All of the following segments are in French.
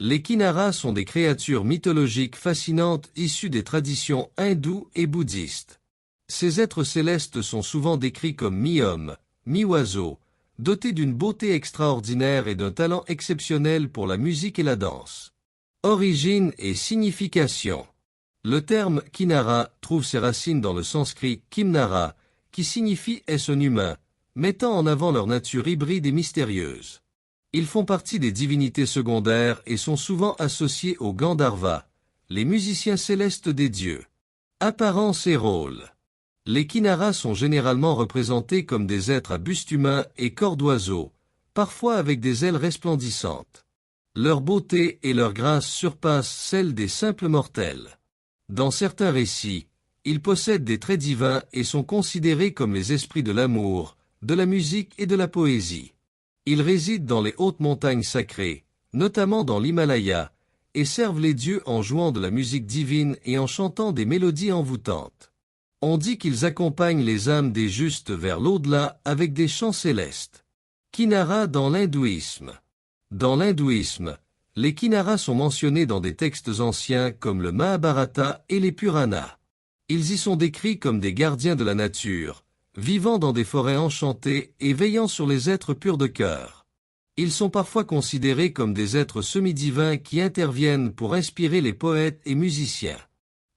Les kinnaras sont des créatures mythologiques fascinantes issues des traditions hindoues et bouddhistes. Ces êtres célestes sont souvent décrits comme mi-hommes, mi-oiseaux, dotés d'une beauté extraordinaire et d'un talent exceptionnel pour la musique et la danse. Origine et signification. Le terme kinnara trouve ses racines dans le sanskrit kimnara, qui signifie être un humain, mettant en avant leur nature hybride et mystérieuse. Ils font partie des divinités secondaires et sont souvent associés aux Gandharvas, les musiciens célestes des dieux. Apparence et rôle. Les kinnaras sont généralement représentés comme des êtres à buste humain et corps d'oiseau, parfois avec des ailes resplendissantes. Leur beauté et leur grâce surpassent celles des simples mortels. Dans certains récits, ils possèdent des traits divins et sont considérés comme les esprits de l'amour, de la musique et de la poésie. Ils résident dans les hautes montagnes sacrées, notamment dans l'Himalaya, et servent les dieux en jouant de la musique divine et en chantant des mélodies envoûtantes. On dit qu'ils accompagnent les âmes des justes vers l'au-delà avec des chants célestes. Kinnara dans l'hindouisme. Dans l'hindouisme, les kinnaras sont mentionnés dans des textes anciens comme le Mahabharata et les Puranas. Ils y sont décrits comme des gardiens de la nature, vivant dans des forêts enchantées et veillant sur les êtres purs de cœur. Ils sont parfois considérés comme des êtres semi-divins qui interviennent pour inspirer les poètes et musiciens.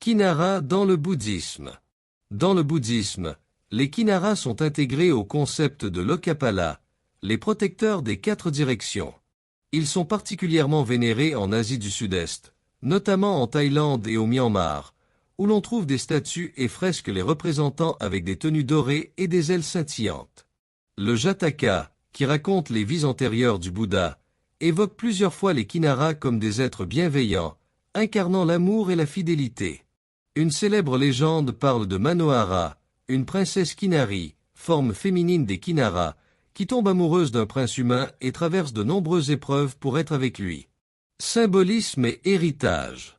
Kinnara dans le bouddhisme. Dans le bouddhisme, les kinnaras sont intégrés au concept de Lokapala, les protecteurs des 4 directions. Ils sont particulièrement vénérés en Asie du Sud-Est, notamment en Thaïlande et au Myanmar, où l'on trouve des statues et fresques les représentant avec des tenues dorées et des ailes scintillantes. Le Jataka, qui raconte les vies antérieures du Bouddha, évoque plusieurs fois les kinnaras comme des êtres bienveillants, incarnant l'amour et la fidélité. Une célèbre légende parle de Manohara, une princesse kinnari, forme féminine des kinnaras, qui tombe amoureuse d'un prince humain et traverse de nombreuses épreuves pour être avec lui. Symbolisme et héritage.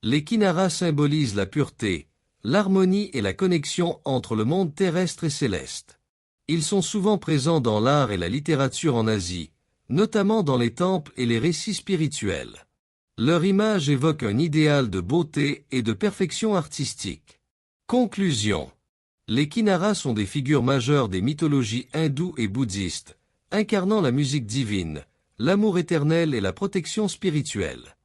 Les kinnaras symbolisent la pureté, l'harmonie et la connexion entre le monde terrestre et céleste. Ils sont souvent présents dans l'art et la littérature en Asie, notamment dans les temples et les récits spirituels. Leur image évoque un idéal de beauté et de perfection artistique. Conclusion. Les kinnaras sont des figures majeures des mythologies hindoues et bouddhistes, incarnant la musique divine, l'amour éternel et la protection spirituelle.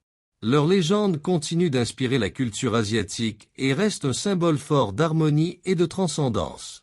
Leur légende continue d'inspirer la culture asiatique et reste un symbole fort d'harmonie et de transcendance.